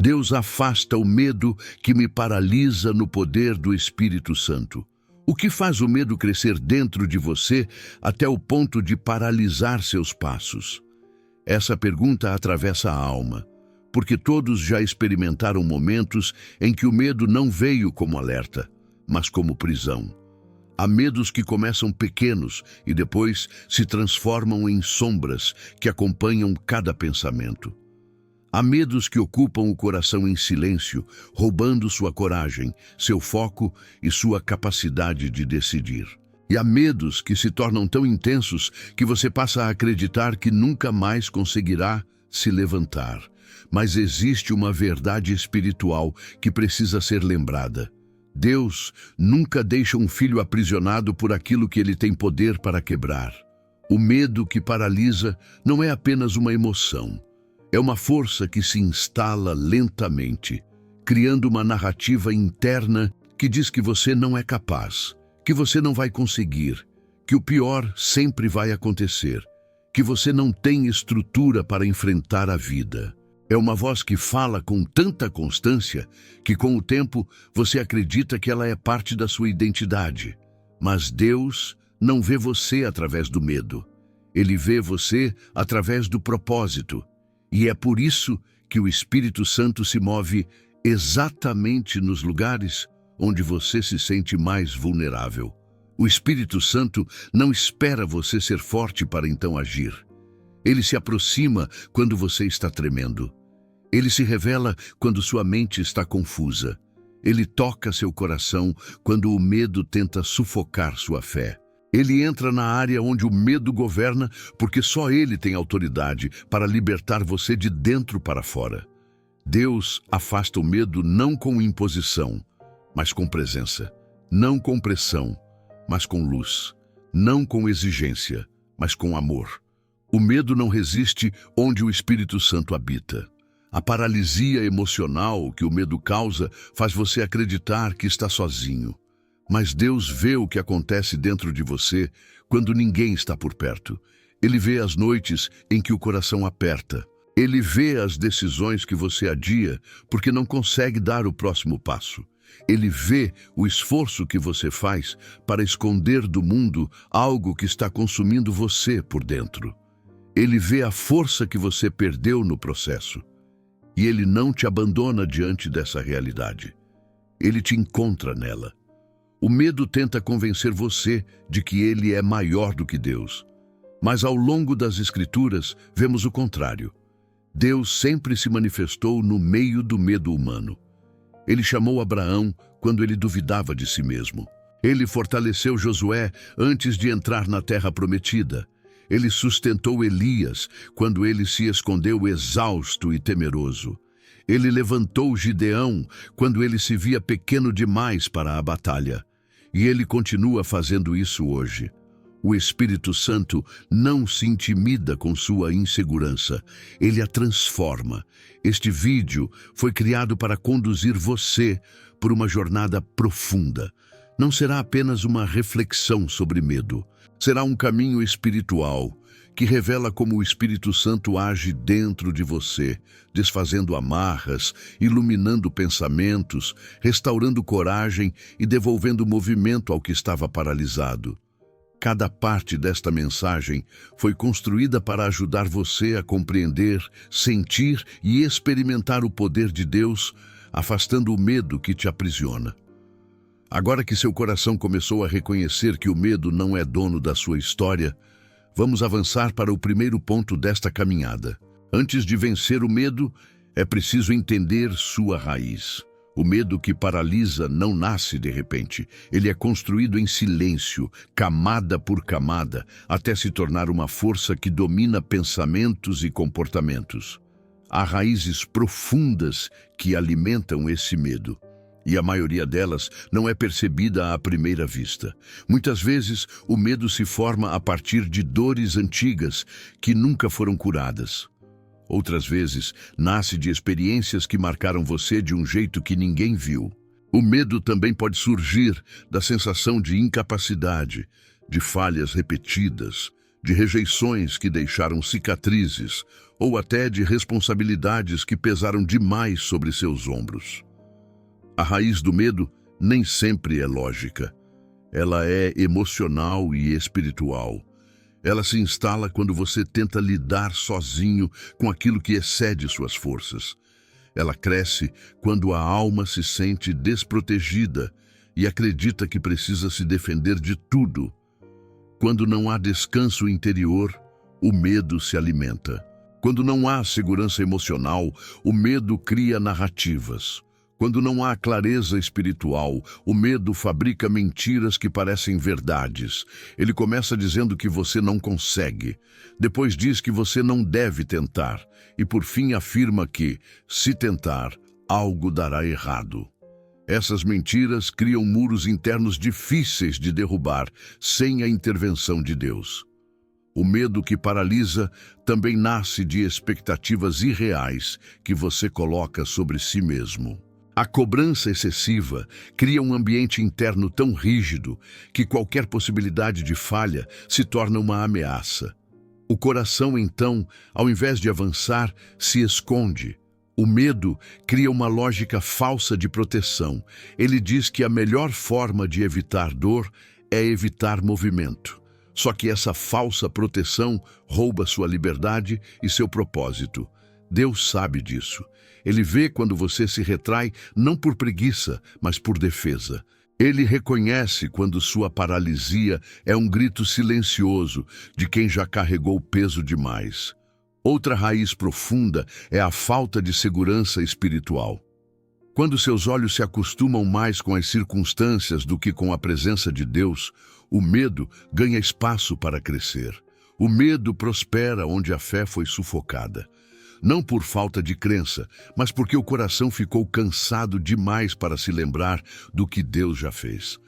Deus afasta o medo que me paralisa no poder do Espírito Santo. O que faz o medo crescer dentro de você até o ponto de paralisar seus passos? Essa pergunta atravessa a alma, porque todos já experimentaram momentos em que o medo não veio como alerta, mas como prisão. Há medos que começam pequenos e depois se transformam em sombras que acompanham cada pensamento. Há medos que ocupam o coração em silêncio, roubando sua coragem, seu foco e sua capacidade de decidir. E há medos que se tornam tão intensos que você passa a acreditar que nunca mais conseguirá se levantar. Mas existe uma verdade espiritual que precisa ser lembrada. Deus nunca deixa um filho aprisionado por aquilo que ele tem poder para quebrar. O medo que paralisa não é apenas uma emoção. É uma força que se instala lentamente, criando uma narrativa interna que diz que você não é capaz, que você não vai conseguir, que o pior sempre vai acontecer, que você não tem estrutura para enfrentar a vida. É uma voz que fala com tanta constância que, com o tempo, você acredita que ela é parte da sua identidade. Mas Deus não vê você através do medo. Ele vê você através do propósito. E é por isso que o Espírito Santo se move exatamente nos lugares onde você se sente mais vulnerável. O Espírito Santo não espera você ser forte para então agir. Ele se aproxima quando você está tremendo. Ele se revela quando sua mente está confusa. Ele toca seu coração quando o medo tenta sufocar sua fé. Ele entra na área onde o medo governa, porque só ele tem autoridade para libertar você de dentro para fora. Deus afasta o medo não com imposição, mas com presença. Não com pressão, mas com luz. Não com exigência, mas com amor. O medo não resiste onde o Espírito Santo habita. A paralisia emocional que o medo causa faz você acreditar que está sozinho. Mas Deus vê o que acontece dentro de você quando ninguém está por perto. Ele vê as noites em que o coração aperta. Ele vê as decisões que você adia porque não consegue dar o próximo passo. Ele vê o esforço que você faz para esconder do mundo algo que está consumindo você por dentro. Ele vê a força que você perdeu no processo. E ele não te abandona diante dessa realidade. Ele te encontra nela. O medo tenta convencer você de que ele é maior do que Deus. Mas ao longo das Escrituras, vemos o contrário. Deus sempre se manifestou no meio do medo humano. Ele chamou Abraão quando ele duvidava de si mesmo. Ele fortaleceu Josué antes de entrar na terra prometida. Ele sustentou Elias quando ele se escondeu exausto e temeroso. Ele levantou Gideão quando ele se via pequeno demais para a batalha. E ele continua fazendo isso hoje. O Espírito Santo não se intimida com sua insegurança. Ele a transforma. Este vídeo foi criado para conduzir você por uma jornada profunda. Não será apenas uma reflexão sobre medo. Será um caminho espiritual que revela como o Espírito Santo age dentro de você, desfazendo amarras, iluminando pensamentos, restaurando coragem e devolvendo movimento ao que estava paralisado. Cada parte desta mensagem foi construída para ajudar você a compreender, sentir e experimentar o poder de Deus, afastando o medo que te aprisiona. Agora que seu coração começou a reconhecer que o medo não é dono da sua história, vamos avançar para o primeiro ponto desta caminhada. Antes de vencer o medo, é preciso entender sua raiz. O medo que paralisa não nasce de repente. Ele é construído em silêncio, camada por camada, até se tornar uma força que domina pensamentos e comportamentos. Há raízes profundas que alimentam esse medo. E a maioria delas não é percebida à primeira vista. Muitas vezes, o medo se forma a partir de dores antigas que nunca foram curadas. Outras vezes, nasce de experiências que marcaram você de um jeito que ninguém viu. O medo também pode surgir da sensação de incapacidade, de falhas repetidas, de rejeições que deixaram cicatrizes ou até de responsabilidades que pesaram demais sobre seus ombros. A raiz do medo nem sempre é lógica. Ela é emocional e espiritual. Ela se instala quando você tenta lidar sozinho com aquilo que excede suas forças. Ela cresce quando a alma se sente desprotegida e acredita que precisa se defender de tudo. Quando não há descanso interior, o medo se alimenta. Quando não há segurança emocional, o medo cria narrativas. Quando não há clareza espiritual, o medo fabrica mentiras que parecem verdades. Ele começa dizendo que você não consegue, depois diz que você não deve tentar, e por fim afirma que, se tentar, algo dará errado. Essas mentiras criam muros internos difíceis de derrubar sem a intervenção de Deus. O medo que paralisa também nasce de expectativas irreais que você coloca sobre si mesmo. A cobrança excessiva cria um ambiente interno tão rígido que qualquer possibilidade de falha se torna uma ameaça. O coração, então, ao invés de avançar, se esconde. O medo cria uma lógica falsa de proteção. Ele diz que a melhor forma de evitar dor é evitar movimento. Só que essa falsa proteção rouba sua liberdade e seu propósito. Deus sabe disso. Ele vê quando você se retrai não por preguiça, mas por defesa. Ele reconhece quando sua paralisia é um grito silencioso de quem já carregou peso demais. Outra raiz profunda é a falta de segurança espiritual. Quando seus olhos se acostumam mais com as circunstâncias do que com a presença de Deus, o medo ganha espaço para crescer. O medo prospera onde a fé foi sufocada. Não por falta de crença, mas porque o coração ficou cansado demais para se lembrar do que Deus já fez.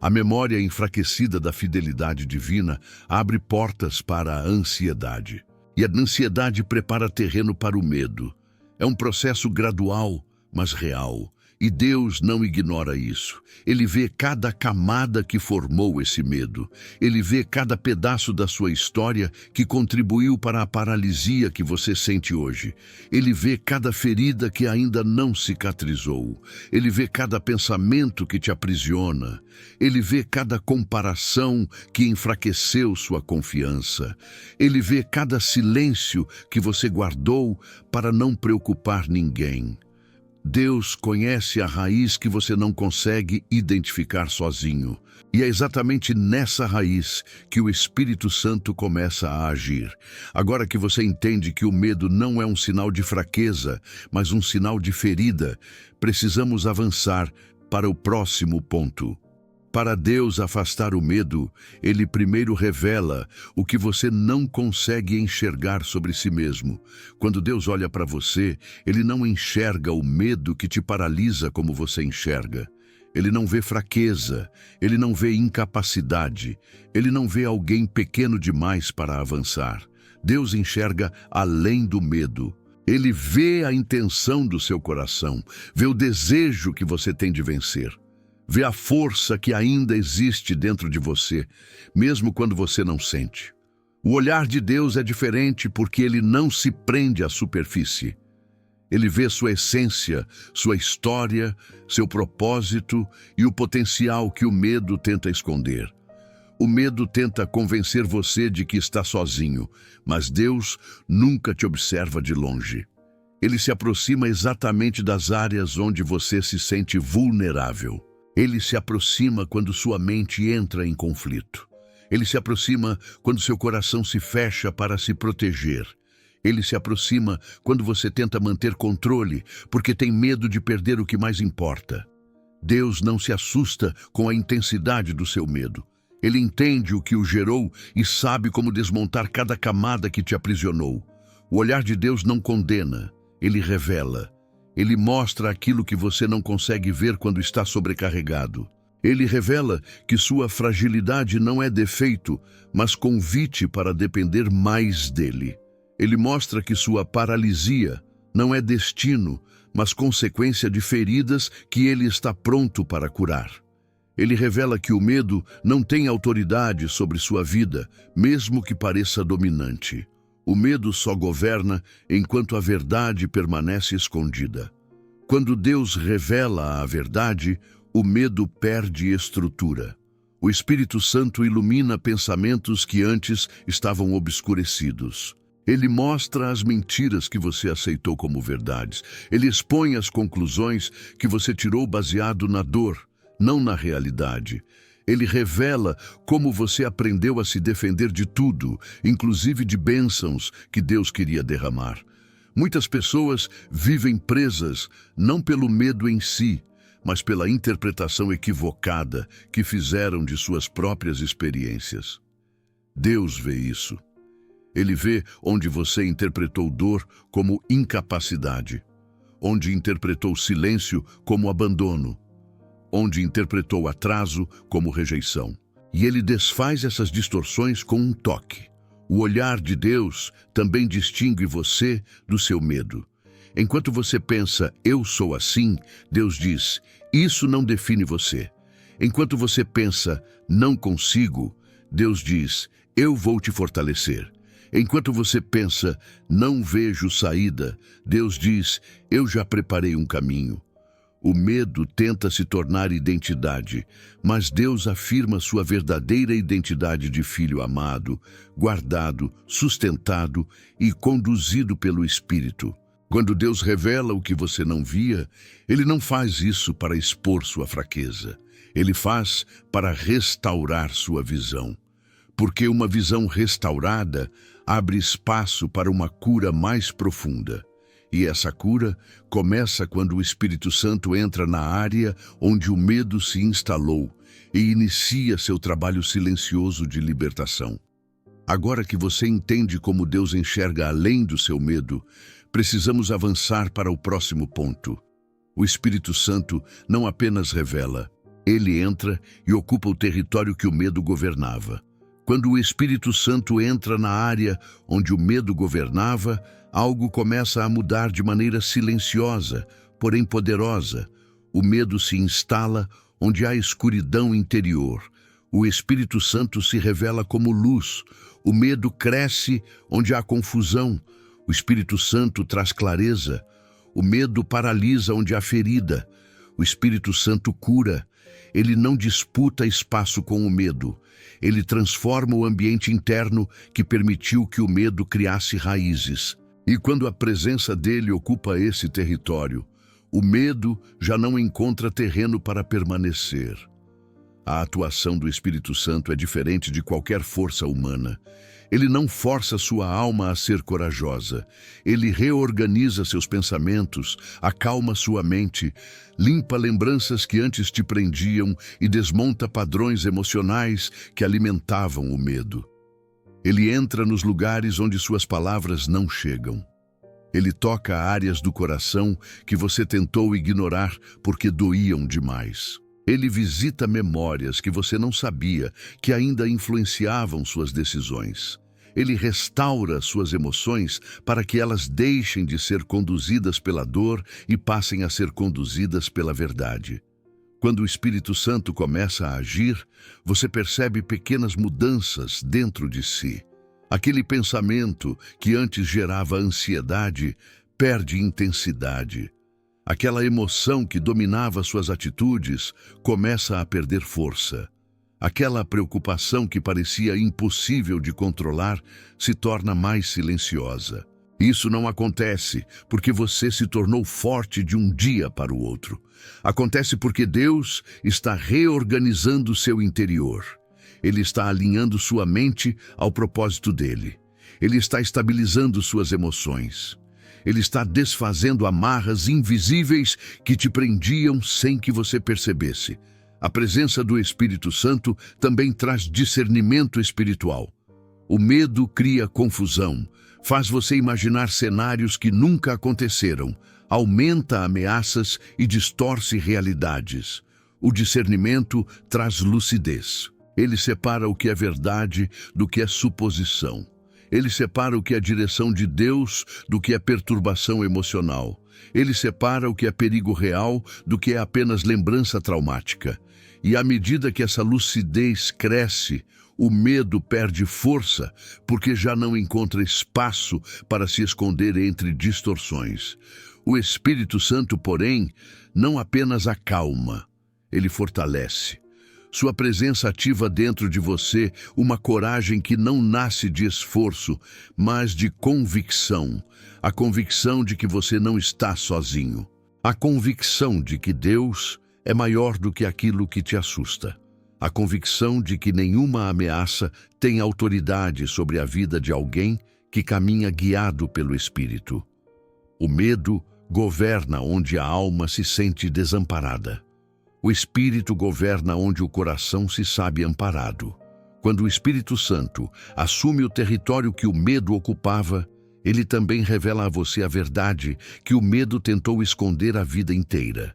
A memória enfraquecida da fidelidade divina abre portas para a ansiedade. E a ansiedade prepara terreno para o medo. É um processo gradual, mas real. E Deus não ignora isso. Ele vê cada camada que formou esse medo. Ele vê cada pedaço da sua história que contribuiu para a paralisia que você sente hoje. Ele vê cada ferida que ainda não cicatrizou. Ele vê cada pensamento que te aprisiona. Ele vê cada comparação que enfraqueceu sua confiança. Ele vê cada silêncio que você guardou para não preocupar ninguém. Deus conhece a raiz que você não consegue identificar sozinho. E é exatamente nessa raiz que o Espírito Santo começa a agir. Agora que você entende que o medo não é um sinal de fraqueza, mas um sinal de ferida, precisamos avançar para o próximo ponto. Para Deus afastar o medo, Ele primeiro revela o que você não consegue enxergar sobre si mesmo. Quando Deus olha para você, Ele não enxerga o medo que te paralisa como você enxerga. Ele não vê fraqueza, Ele não vê incapacidade, Ele não vê alguém pequeno demais para avançar. Deus enxerga além do medo. Ele vê a intenção do seu coração, vê o desejo que você tem de vencer. Vê a força que ainda existe dentro de você, mesmo quando você não sente. O olhar de Deus é diferente porque Ele não se prende à superfície. Ele vê sua essência, sua história, seu propósito e o potencial que o medo tenta esconder. O medo tenta convencer você de que está sozinho, mas Deus nunca te observa de longe. Ele se aproxima exatamente das áreas onde você se sente vulnerável. Ele se aproxima quando sua mente entra em conflito. Ele se aproxima quando seu coração se fecha para se proteger. Ele se aproxima quando você tenta manter controle, porque tem medo de perder o que mais importa. Deus não se assusta com a intensidade do seu medo. Ele entende o que o gerou e sabe como desmontar cada camada que te aprisionou. O olhar de Deus não condena, Ele revela. Ele mostra aquilo que você não consegue ver quando está sobrecarregado. Ele revela que sua fragilidade não é defeito, mas convite para depender mais dele. Ele mostra que sua paralisia não é destino, mas consequência de feridas que ele está pronto para curar. Ele revela que o medo não tem autoridade sobre sua vida, mesmo que pareça dominante. O medo só governa enquanto a verdade permanece escondida. Quando Deus revela a verdade, o medo perde estrutura. O Espírito Santo ilumina pensamentos que antes estavam obscurecidos. Ele mostra as mentiras que você aceitou como verdades. Ele expõe as conclusões que você tirou baseado na dor, não na realidade. Ele revela como você aprendeu a se defender de tudo, inclusive de bênçãos que Deus queria derramar. Muitas pessoas vivem presas não pelo medo em si, mas pela interpretação equivocada que fizeram de suas próprias experiências. Deus vê isso. Ele vê onde você interpretou dor como incapacidade, onde interpretou silêncio como abandono, onde interpretou atraso como rejeição. E ele desfaz essas distorções com um toque. O olhar de Deus também distingue você do seu medo. Enquanto você pensa, eu sou assim, Deus diz, isso não define você. Enquanto você pensa, não consigo, Deus diz, eu vou te fortalecer. Enquanto você pensa, não vejo saída, Deus diz, eu já preparei um caminho. O medo tenta se tornar identidade, mas Deus afirma sua verdadeira identidade de filho amado, guardado, sustentado e conduzido pelo Espírito. Quando Deus revela o que você não via, Ele não faz isso para expor sua fraqueza. Ele faz para restaurar sua visão. Porque uma visão restaurada abre espaço para uma cura mais profunda. E essa cura começa quando o Espírito Santo entra na área onde o medo se instalou e inicia seu trabalho silencioso de libertação. Agora que você entende como Deus enxerga além do seu medo, precisamos avançar para o próximo ponto. O Espírito Santo não apenas revela, ele entra e ocupa o território que o medo governava. Quando o Espírito Santo entra na área onde o medo governava, algo começa a mudar de maneira silenciosa, porém poderosa. O medo se instala onde há escuridão interior. O Espírito Santo se revela como luz. O medo cresce onde há confusão. O Espírito Santo traz clareza. O medo paralisa onde há ferida. O Espírito Santo cura. Ele não disputa espaço com o medo. Ele transforma o ambiente interno que permitiu que o medo criasse raízes. E quando a presença dele ocupa esse território, o medo já não encontra terreno para permanecer. A atuação do Espírito Santo é diferente de qualquer força humana. Ele não força sua alma a ser corajosa. Ele reorganiza seus pensamentos, acalma sua mente, limpa lembranças que antes te prendiam e desmonta padrões emocionais que alimentavam o medo. Ele entra nos lugares onde suas palavras não chegam. Ele toca áreas do coração que você tentou ignorar porque doíam demais. Ele visita memórias que você não sabia que ainda influenciavam suas decisões. Ele restaura suas emoções para que elas deixem de ser conduzidas pela dor e passem a ser conduzidas pela verdade. Quando o Espírito Santo começa a agir, você percebe pequenas mudanças dentro de si. Aquele pensamento que antes gerava ansiedade perde intensidade. Aquela emoção que dominava suas atitudes começa a perder força. Aquela preocupação que parecia impossível de controlar se torna mais silenciosa. Isso não acontece porque você se tornou forte de um dia para o outro. Acontece porque Deus está reorganizando seu interior. Ele está alinhando sua mente ao propósito dele. Ele está estabilizando suas emoções. Ele está desfazendo amarras invisíveis que te prendiam sem que você percebesse. A presença do Espírito Santo também traz discernimento espiritual. O medo cria confusão, faz você imaginar cenários que nunca aconteceram, aumenta ameaças e distorce realidades. O discernimento traz lucidez. Ele separa o que é verdade do que é suposição. Ele separa o que é direção de Deus do que é perturbação emocional. Ele separa o que é perigo real do que é apenas lembrança traumática. E à medida que essa lucidez cresce, o medo perde força, porque já não encontra espaço para se esconder entre distorções. O Espírito Santo, porém, não apenas acalma, ele fortalece. Sua presença ativa dentro de você uma coragem que não nasce de esforço, mas de convicção. A convicção de que você não está sozinho. A convicção de que Deus é maior do que aquilo que te assusta. A convicção de que nenhuma ameaça tem autoridade sobre a vida de alguém que caminha guiado pelo Espírito. O medo governa onde a alma se sente desamparada. O Espírito governa onde o coração se sabe amparado. Quando o Espírito Santo assume o território que o medo ocupava, ele também revela a você a verdade que o medo tentou esconder a vida inteira.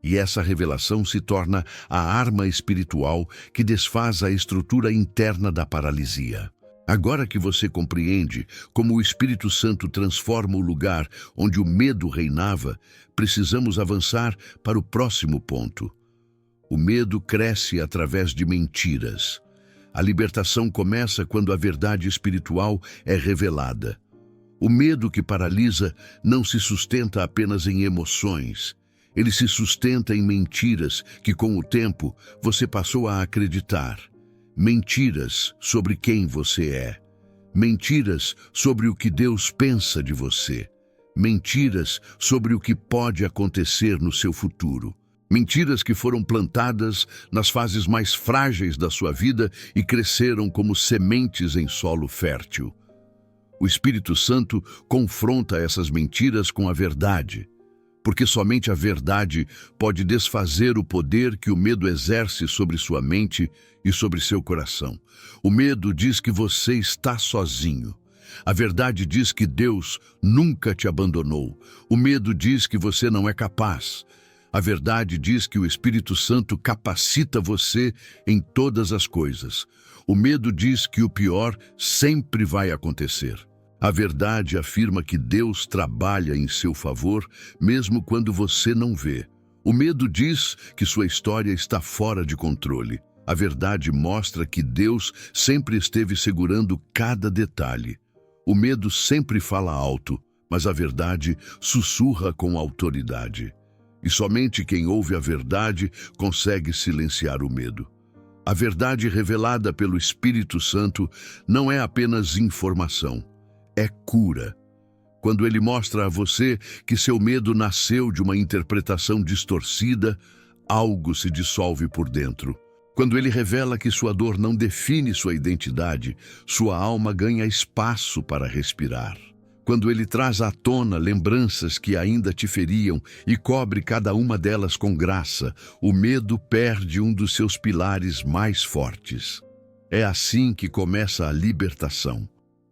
E essa revelação se torna a arma espiritual que desfaz a estrutura interna da paralisia. Agora que você compreende como o Espírito Santo transforma o lugar onde o medo reinava, precisamos avançar para o próximo ponto. O medo cresce através de mentiras. A libertação começa quando a verdade espiritual é revelada. O medo que paralisa não se sustenta apenas em emoções. Ele se sustenta em mentiras que, com o tempo, você passou a acreditar. Mentiras sobre quem você é. Mentiras sobre o que Deus pensa de você. Mentiras sobre o que pode acontecer no seu futuro. Mentiras que foram plantadas nas fases mais frágeis da sua vida e cresceram como sementes em solo fértil. O Espírito Santo confronta essas mentiras com a verdade, porque somente a verdade pode desfazer o poder que o medo exerce sobre sua mente e sobre seu coração. O medo diz que você está sozinho. A verdade diz que Deus nunca te abandonou. O medo diz que você não é capaz. A verdade diz que o Espírito Santo capacita você em todas as coisas. O medo diz que o pior sempre vai acontecer. A verdade afirma que Deus trabalha em seu favor, mesmo quando você não vê. O medo diz que sua história está fora de controle. A verdade mostra que Deus sempre esteve segurando cada detalhe. O medo sempre fala alto, mas a verdade sussurra com autoridade. E somente quem ouve a verdade consegue silenciar o medo. A verdade revelada pelo Espírito Santo não é apenas informação, é cura. Quando ele mostra a você que seu medo nasceu de uma interpretação distorcida, algo se dissolve por dentro. Quando ele revela que sua dor não define sua identidade, sua alma ganha espaço para respirar. Quando ele traz à tona lembranças que ainda te feriam e cobre cada uma delas com graça, o medo perde um dos seus pilares mais fortes. É assim que começa a libertação.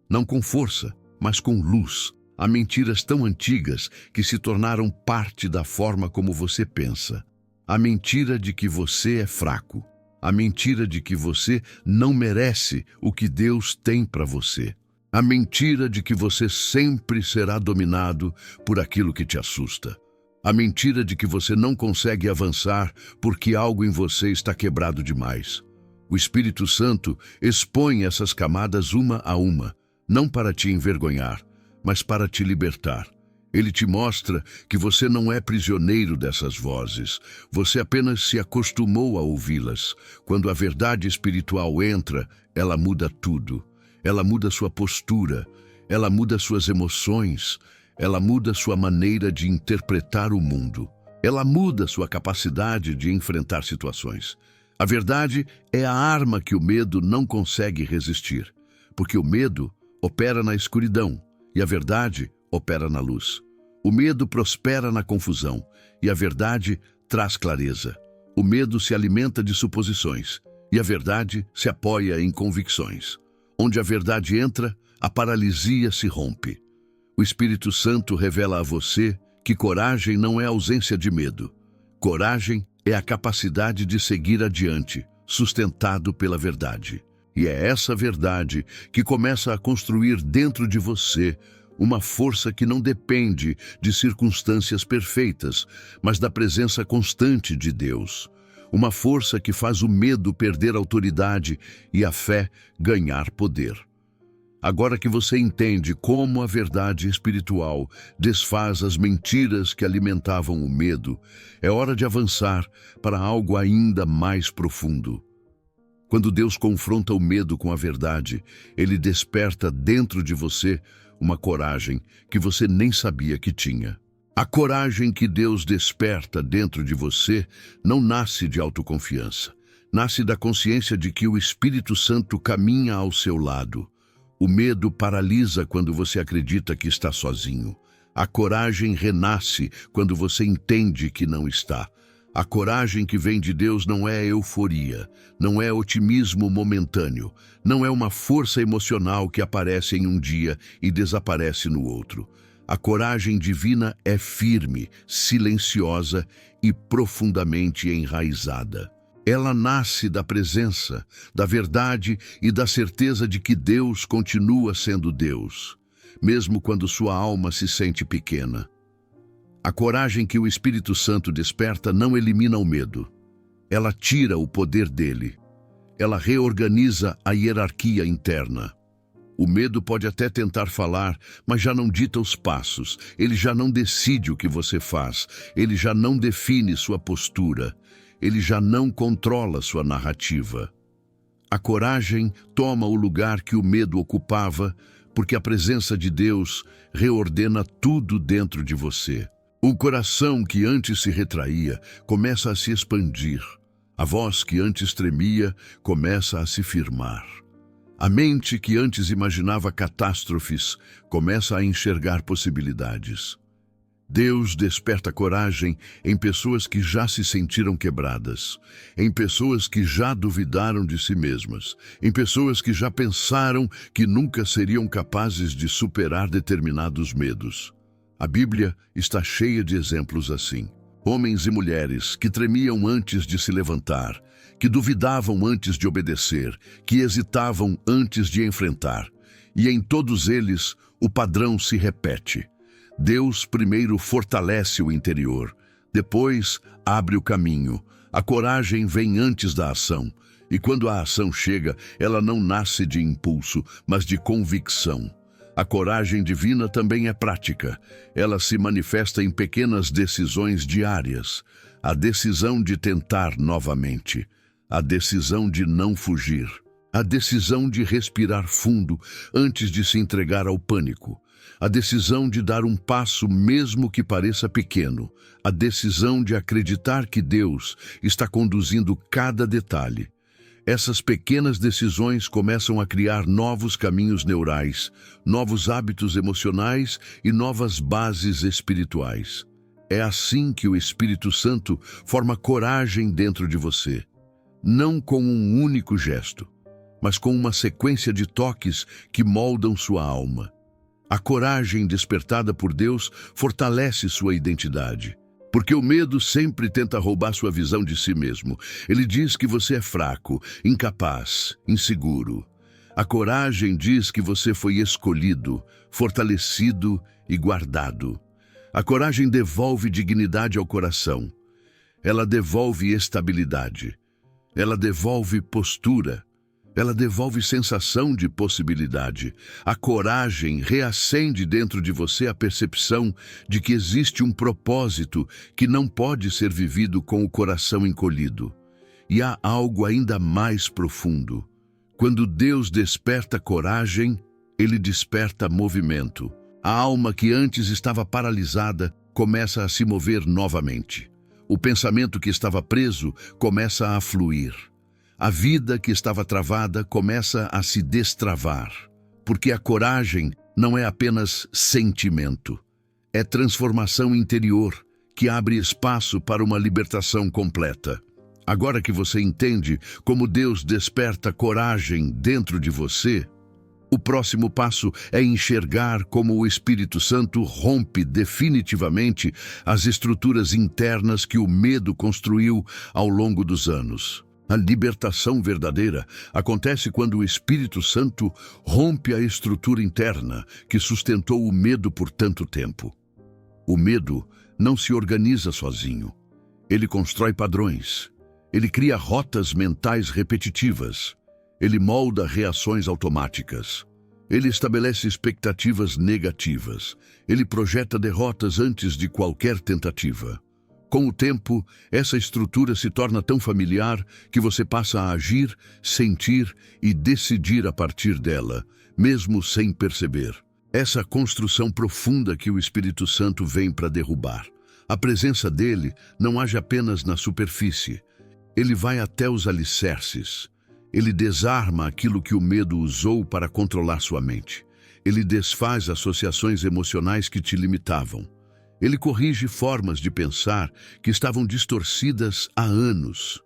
Não com força, mas com luz. Há mentiras tão antigas que se tornaram parte da forma como você pensa. A mentira de que você é fraco. A mentira de que você não merece o que Deus tem para você. A mentira de que você sempre será dominado por aquilo que te assusta. A mentira de que você não consegue avançar porque algo em você está quebrado demais. O Espírito Santo expõe essas camadas uma a uma, não para te envergonhar, mas para te libertar. Ele te mostra que você não é prisioneiro dessas vozes. Você apenas se acostumou a ouvi-las. Quando a verdade espiritual entra, ela muda tudo. Ela muda sua postura, ela muda suas emoções, ela muda sua maneira de interpretar o mundo. Ela muda sua capacidade de enfrentar situações. A verdade é a arma que o medo não consegue resistir, porque o medo opera na escuridão e a verdade opera na luz. O medo prospera na confusão e a verdade traz clareza. O medo se alimenta de suposições e a verdade se apoia em convicções. Onde a verdade entra, a paralisia se rompe. O Espírito Santo revela a você que coragem não é ausência de medo. Coragem é a capacidade de seguir adiante, sustentado pela verdade. E é essa verdade que começa a construir dentro de você Uma força que não depende de circunstâncias perfeitas, mas da presença constante de Deus. Uma força que faz o medo perder autoridade e a fé ganhar poder. Agora que você entende como a verdade espiritual desfaz as mentiras que alimentavam o medo, é hora de avançar para algo ainda mais profundo. Quando Deus confronta o medo com a verdade, Ele desperta dentro de você uma coragem que você nem sabia que tinha. A coragem que Deus desperta dentro de você não nasce de autoconfiança. Nasce da consciência de que o Espírito Santo caminha ao seu lado. O medo paralisa quando você acredita que está sozinho. A coragem renasce quando você entende que não está. A coragem que vem de Deus não é euforia, não é otimismo momentâneo, não é uma força emocional que aparece em um dia e desaparece no outro. A coragem divina é firme, silenciosa e profundamente enraizada. Ela nasce da presença, da verdade e da certeza de que Deus continua sendo Deus, mesmo quando sua alma se sente pequena. A coragem que o Espírito Santo desperta não elimina o medo. Ela tira o poder dele. Ela reorganiza a hierarquia interna. O medo pode até tentar falar, mas já não dita os passos. Ele já não decide o que você faz. Ele já não define sua postura. Ele já não controla sua narrativa. A coragem toma o lugar que o medo ocupava, porque a presença de Deus reordena tudo dentro de você. O coração que antes se retraía começa a se expandir. A voz que antes tremia começa a se firmar. A mente que antes imaginava catástrofes começa a enxergar possibilidades. Deus desperta coragem em pessoas que já se sentiram quebradas, em pessoas que já duvidaram de si mesmas, em pessoas que já pensaram que nunca seriam capazes de superar determinados medos. A Bíblia está cheia de exemplos assim. Homens e mulheres que tremiam antes de se levantar, que duvidavam antes de obedecer, que hesitavam antes de enfrentar. E em todos eles, o padrão se repete. Deus primeiro fortalece o interior, depois abre o caminho. A coragem vem antes da ação, e quando a ação chega, ela não nasce de impulso, mas de convicção. A coragem divina também é prática. Ela se manifesta em pequenas decisões diárias. A decisão de tentar novamente, a decisão de não fugir, a decisão de respirar fundo antes de se entregar ao pânico, a decisão de dar um passo mesmo que pareça pequeno, a decisão de acreditar que Deus está conduzindo cada detalhe. Essas pequenas decisões começam a criar novos caminhos neurais, novos hábitos emocionais e novas bases espirituais. É assim que o Espírito Santo forma coragem dentro de você, não com um único gesto, mas com uma sequência de toques que moldam sua alma. A coragem despertada por Deus fortalece sua identidade, porque o medo sempre tenta roubar sua visão de si mesmo. Ele diz que você é fraco, incapaz, inseguro. A coragem diz que você foi escolhido, fortalecido e guardado. A coragem devolve dignidade ao coração. Ela devolve estabilidade. Ela devolve postura. Ela devolve sensação de possibilidade. A coragem reacende dentro de você a percepção de que existe um propósito que não pode ser vivido com o coração encolhido. E há algo ainda mais profundo. Quando Deus desperta coragem, Ele desperta movimento. A alma que antes estava paralisada começa a se mover novamente. O pensamento que estava preso começa a fluir. A vida que estava travada começa a se destravar, porque a coragem não é apenas sentimento, é transformação interior que abre espaço para uma libertação completa. Agora que você entende como Deus desperta coragem dentro de você, o próximo passo é enxergar como o Espírito Santo rompe definitivamente as estruturas internas que o medo construiu ao longo dos anos. A libertação verdadeira acontece quando o Espírito Santo rompe a estrutura interna que sustentou o medo por tanto tempo. O medo não se organiza sozinho. Ele constrói padrões. Ele cria rotas mentais repetitivas. Ele molda reações automáticas. Ele estabelece expectativas negativas. Ele projeta derrotas antes de qualquer tentativa. Com o tempo, essa estrutura se torna tão familiar que você passa a agir, sentir e decidir a partir dela, mesmo sem perceber. Essa construção profunda que o Espírito Santo vem para derrubar. A presença dele não age apenas na superfície. Ele vai até os alicerces. Ele desarma aquilo que o medo usou para controlar sua mente. Ele desfaz associações emocionais que te limitavam. Ele corrige formas de pensar que estavam distorcidas há anos.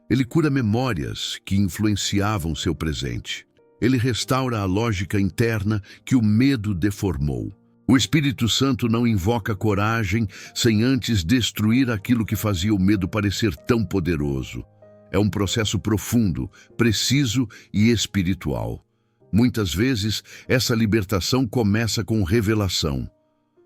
Ele cura memórias que influenciavam seu presente. Ele restaura a lógica interna que o medo deformou. O Espírito Santo não invoca coragem sem antes destruir aquilo que fazia o medo parecer tão poderoso. É um processo profundo, preciso e espiritual. Muitas vezes, essa libertação começa com revelação.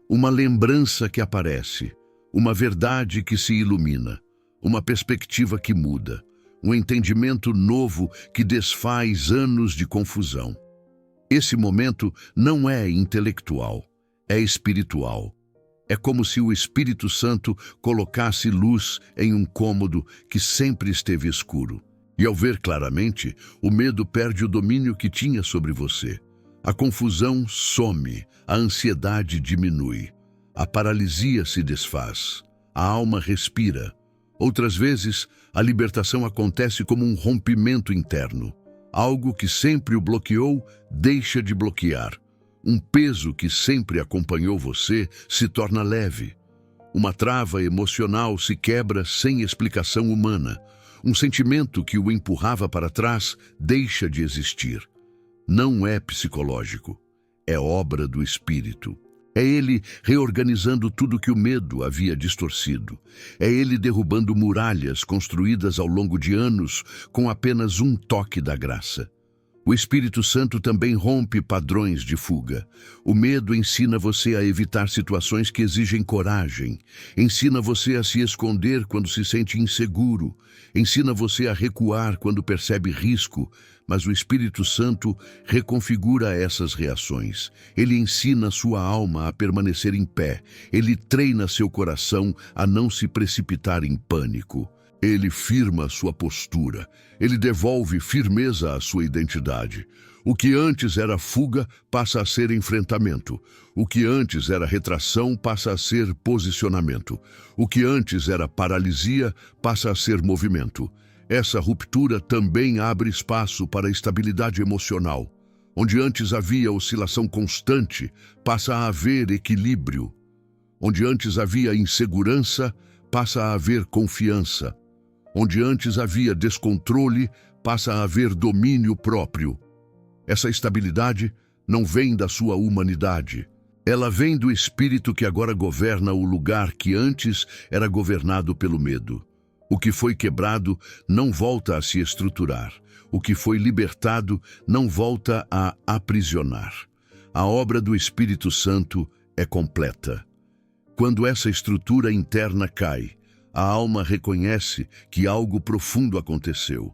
Uma lembrança que aparece, uma verdade que se ilumina, uma perspectiva que muda, um entendimento novo que desfaz anos de confusão. Esse momento não é intelectual, é espiritual. É como se o Espírito Santo colocasse luz em um cômodo que sempre esteve escuro. E ao ver claramente, o medo perde o domínio que tinha sobre você. A confusão some, a ansiedade diminui, a paralisia se desfaz, a alma respira. Outras vezes, a libertação acontece como um rompimento interno. Algo que sempre o bloqueou deixa de bloquear. Um peso que sempre acompanhou você se torna leve. Uma trava emocional se quebra sem explicação humana. Um sentimento que o empurrava para trás deixa de existir. Não é psicológico, é obra do Espírito. É ele reorganizando tudo que o medo havia distorcido. É ele derrubando muralhas construídas ao longo de anos com apenas um toque da graça. O Espírito Santo também rompe padrões de fuga. O medo ensina você a evitar situações que exigem coragem. Ensina você a se esconder quando se sente inseguro. Ensina você a recuar quando percebe risco. Mas o Espírito Santo reconfigura essas reações. Ele ensina sua alma a permanecer em pé. Ele treina seu coração a não se precipitar em pânico. Ele firma sua postura. Ele devolve firmeza à sua identidade. O que antes era fuga passa a ser enfrentamento. O que antes era retração passa a ser posicionamento. O que antes era paralisia passa a ser movimento. Essa ruptura também abre espaço para a estabilidade emocional. Onde antes havia oscilação constante, passa a haver equilíbrio. Onde antes havia insegurança, passa a haver confiança. Onde antes havia descontrole, passa a haver domínio próprio. Essa estabilidade não vem da sua humanidade. Ela vem do Espírito que agora governa o lugar que antes era governado pelo medo. O que foi quebrado não volta a se estruturar. O que foi libertado não volta a aprisionar. A obra do Espírito Santo é completa. Quando essa estrutura interna cai, a alma reconhece que algo profundo aconteceu.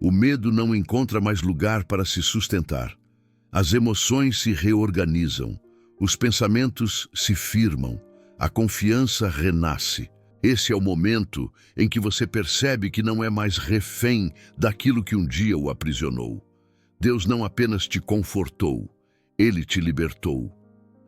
O medo não encontra mais lugar para se sustentar. As emoções se reorganizam. Os pensamentos se firmam. A confiança renasce. Esse é o momento em que você percebe que não é mais refém daquilo que um dia o aprisionou. Deus não apenas te confortou, Ele te libertou.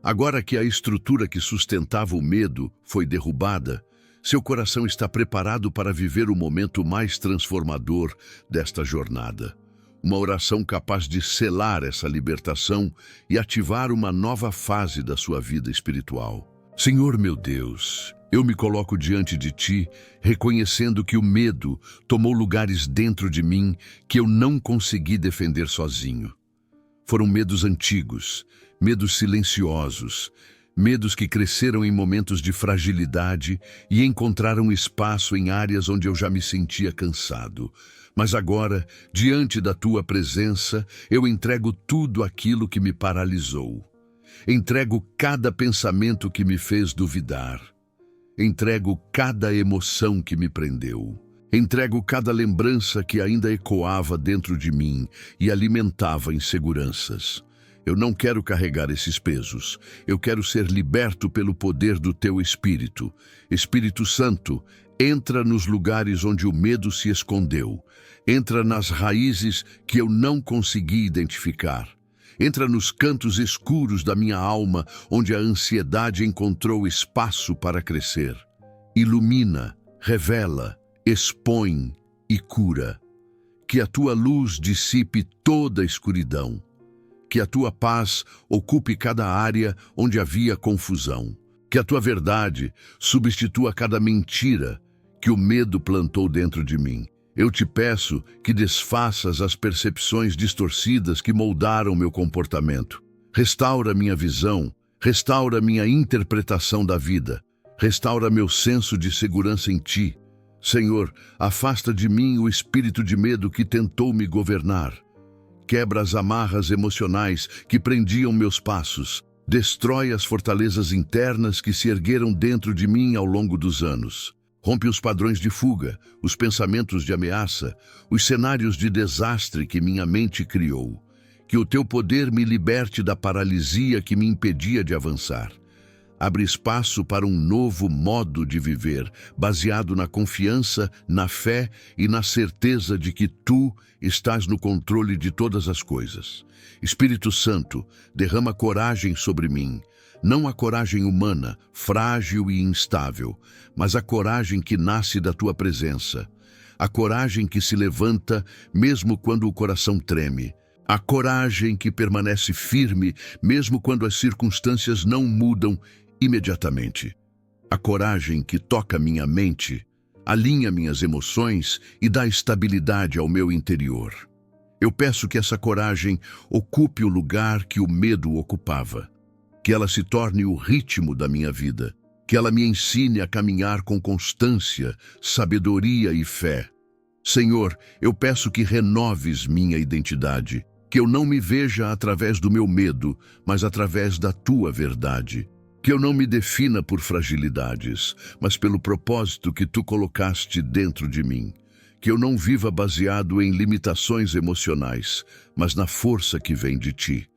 Agora que a estrutura que sustentava o medo foi derrubada, seu coração está preparado para viver o momento mais transformador desta jornada. Uma oração capaz de selar essa libertação e ativar uma nova fase da sua vida espiritual. Senhor meu Deus, eu me coloco diante de Ti, reconhecendo que o medo tomou lugares dentro de mim que eu não consegui defender sozinho. Foram medos antigos, medos silenciosos, Medos que cresceram em momentos de fragilidade e encontraram espaço em áreas onde eu já me sentia cansado. Mas agora, diante da tua presença, eu entrego tudo aquilo que me paralisou. Entrego cada pensamento que me fez duvidar. Entrego cada emoção que me prendeu. Entrego cada lembrança que ainda ecoava dentro de mim e alimentava inseguranças. Eu não quero carregar esses pesos. Eu quero ser liberto pelo poder do teu Espírito. Espírito Santo, entra nos lugares onde o medo se escondeu. Entra nas raízes que eu não consegui identificar. Entra nos cantos escuros da minha alma, onde a ansiedade encontrou espaço para crescer. Ilumina, revela, expõe e cura. Que a tua luz dissipe toda a escuridão. Que a tua paz ocupe cada área onde havia confusão. Que a tua verdade substitua cada mentira que o medo plantou dentro de mim. Eu te peço que desfaças as percepções distorcidas que moldaram meu comportamento. Restaura minha visão, restaura minha interpretação da vida, restaura meu senso de segurança em ti. Senhor, afasta de mim o espírito de medo que tentou me governar. Quebra as amarras emocionais que prendiam meus passos. Destrói as fortalezas internas que se ergueram dentro de mim ao longo dos anos. Rompe os padrões de fuga, os pensamentos de ameaça, os cenários de desastre que minha mente criou. Que o teu poder me liberte da paralisia que me impedia de avançar. Abre espaço para um novo modo de viver, baseado na confiança, na fé e na certeza de que tu estás no controle de todas as coisas. Espírito Santo, derrama coragem sobre mim. Não a coragem humana, frágil e instável, mas a coragem que nasce da tua presença. A coragem que se levanta mesmo quando o coração treme. A coragem que permanece firme mesmo quando as circunstâncias não mudam imediatamente. A coragem que toca minha mente, alinha minhas emoções e dá estabilidade ao meu interior. Eu peço que essa coragem ocupe o lugar que o medo ocupava. Que ela se torne o ritmo da minha vida. Que ela me ensine a caminhar com constância, sabedoria e fé. Senhor, eu peço que renoves minha identidade. Que eu não me veja através do meu medo, mas através da tua verdade. Que eu não me defina por fragilidades, mas pelo propósito que tu colocaste dentro de mim. Que eu não viva baseado em limitações emocionais, mas na força que vem de ti.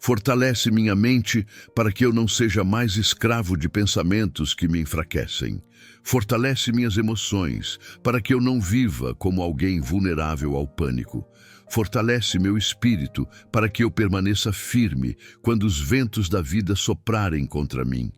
Fortalece minha mente para que eu não seja mais escravo de pensamentos que me enfraquecem. Fortalece minhas emoções para que eu não viva como alguém vulnerável ao pânico. Fortalece meu espírito para que eu permaneça firme quando os ventos da vida soprarem contra mim.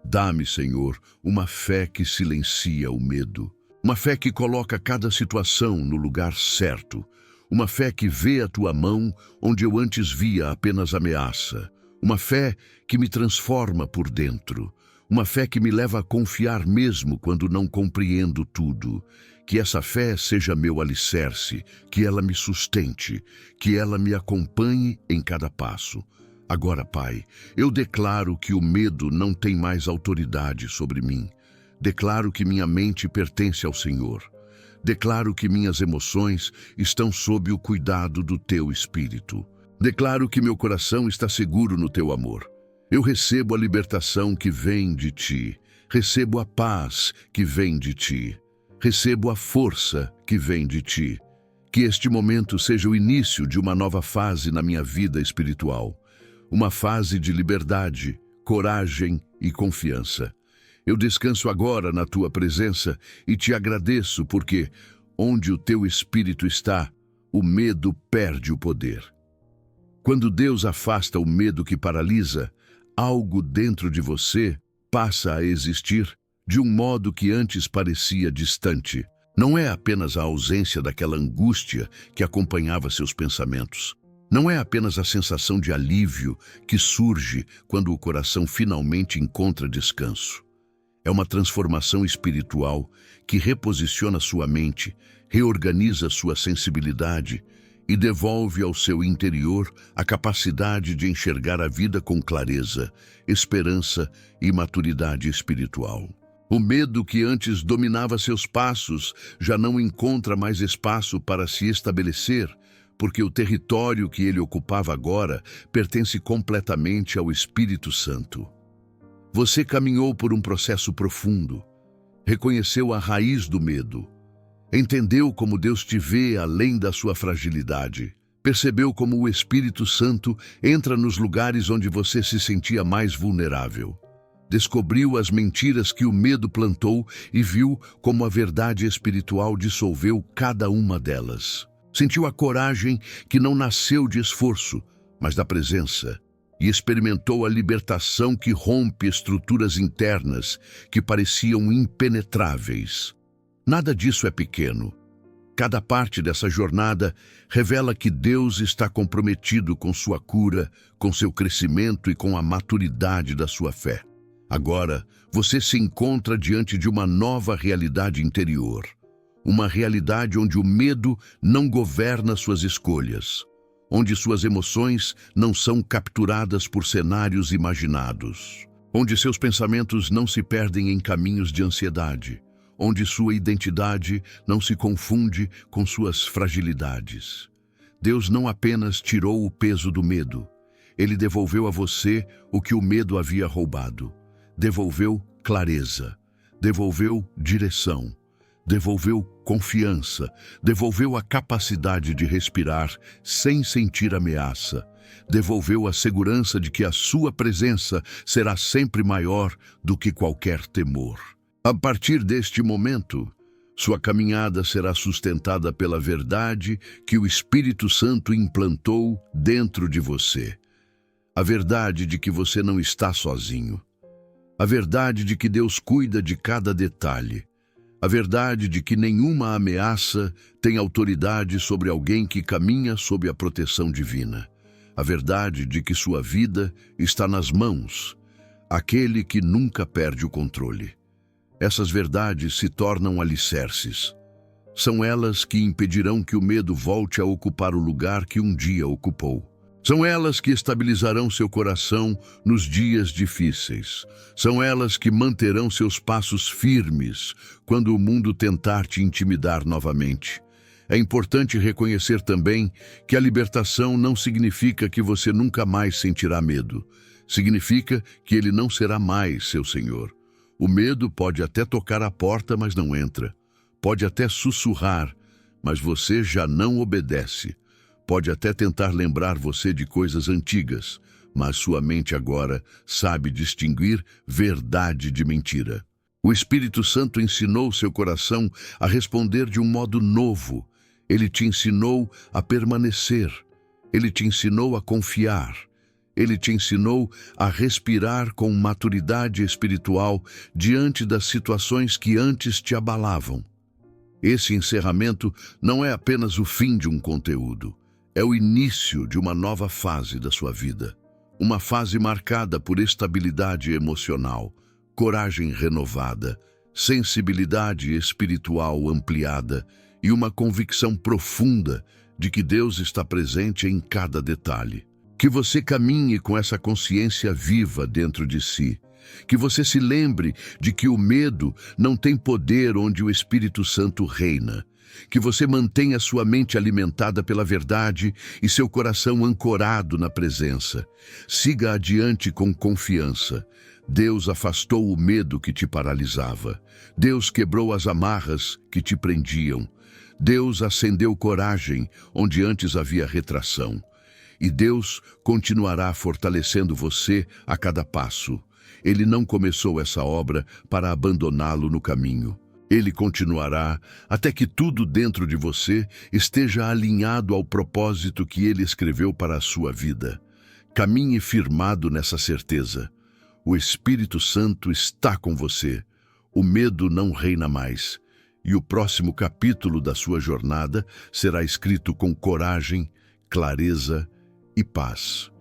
Dá-me, Senhor, uma fé que silencia o medo. Uma fé que coloca cada situação no lugar certo. Uma fé que vê a tua mão onde eu antes via apenas ameaça. Uma fé que me transforma por dentro. Uma fé que me leva a confiar mesmo quando não compreendo tudo. Que essa fé seja meu alicerce, que ela me sustente, que ela me acompanhe em cada passo. Agora, Pai, eu declaro que o medo não tem mais autoridade sobre mim. Declaro que minha mente pertence ao Senhor. Declaro que minhas emoções estão sob o cuidado do teu Espírito. Declaro que meu coração está seguro no teu amor. Eu recebo a libertação que vem de ti. Recebo a paz que vem de ti. Recebo a força que vem de ti. Que este momento seja o início de uma nova fase na minha vida espiritual. Uma fase de liberdade, coragem e confiança. Eu descanso agora na tua presença e te agradeço porque, onde o teu Espírito está, o medo perde o poder. Quando Deus afasta o medo que paralisa, algo dentro de você passa a existir de um modo que antes parecia distante. Não é apenas a ausência daquela angústia que acompanhava seus pensamentos. Não é apenas a sensação de alívio que surge quando o coração finalmente encontra descanso. É uma transformação espiritual que reposiciona sua mente, reorganiza sua sensibilidade e devolve ao seu interior a capacidade de enxergar a vida com clareza, esperança e maturidade espiritual. O medo que antes dominava seus passos já não encontra mais espaço para se estabelecer, porque o território que ele ocupava agora pertence completamente ao Espírito Santo. Você caminhou por um processo profundo, reconheceu a raiz do medo, entendeu como Deus te vê além da sua fragilidade, percebeu como o Espírito Santo entra nos lugares onde você se sentia mais vulnerável. Descobriu as mentiras que o medo plantou e viu como a verdade espiritual dissolveu cada uma delas. Sentiu a coragem que não nasceu de esforço, mas da presença, e experimentou a libertação que rompe estruturas internas que pareciam impenetráveis. Nada disso é pequeno. Cada parte dessa jornada revela que Deus está comprometido com sua cura, com seu crescimento e com a maturidade da sua fé. Agora, você se encontra diante de uma nova realidade interior. Uma realidade onde o medo não governa suas escolhas, onde suas emoções não são capturadas por cenários imaginados, onde seus pensamentos não se perdem em caminhos de ansiedade, onde sua identidade não se confunde com suas fragilidades. Deus não apenas tirou o peso do medo, Ele devolveu a você o que o medo havia roubado. Devolveu clareza, devolveu direção, devolveu confiança, devolveu a capacidade de respirar sem sentir ameaça, devolveu a segurança de que a sua presença será sempre maior do que qualquer temor. A partir deste momento, sua caminhada será sustentada pela verdade que o Espírito Santo implantou dentro de você. A verdade de que você não está sozinho. A verdade de que Deus cuida de cada detalhe. A verdade de que nenhuma ameaça tem autoridade sobre alguém que caminha sob a proteção divina. A verdade de que sua vida está nas mãos, aquele que nunca perde o controle. Essas verdades se tornam alicerces. São elas que impedirão que o medo volte a ocupar o lugar que um dia ocupou. São elas que estabilizarão seu coração nos dias difíceis. São elas que manterão seus passos firmes quando o mundo tentar te intimidar novamente. É importante reconhecer também que a libertação não significa que você nunca mais sentirá medo. Significa que ele não será mais seu senhor. O medo pode até tocar a porta, mas não entra. Pode até sussurrar, mas você já não obedece. Pode até tentar lembrar você de coisas antigas, mas sua mente agora sabe distinguir verdade de mentira. O Espírito Santo ensinou seu coração a responder de um modo novo. Ele te ensinou a permanecer. Ele te ensinou a confiar. Ele te ensinou a respirar com maturidade espiritual diante das situações que antes te abalavam. Esse encerramento não é apenas o fim de um conteúdo. É o início de uma nova fase da sua vida. Uma fase marcada por estabilidade emocional, coragem renovada, sensibilidade espiritual ampliada e uma convicção profunda de que Deus está presente em cada detalhe. Que você caminhe com essa consciência viva dentro de si. Que você se lembre de que o medo não tem poder onde o Espírito Santo reina. Que você mantenha sua mente alimentada pela verdade e seu coração ancorado na presença. Siga adiante com confiança. Deus afastou o medo que te paralisava. Deus quebrou as amarras que te prendiam. Deus acendeu coragem onde antes havia retração. E Deus continuará fortalecendo você a cada passo. Ele não começou essa obra para abandoná-lo no caminho. Ele continuará até que tudo dentro de você esteja alinhado ao propósito que Ele escreveu para a sua vida. Caminhe firmado nessa certeza. O Espírito Santo está com você. O medo não reina mais. E o próximo capítulo da sua jornada será escrito com coragem, clareza e paz.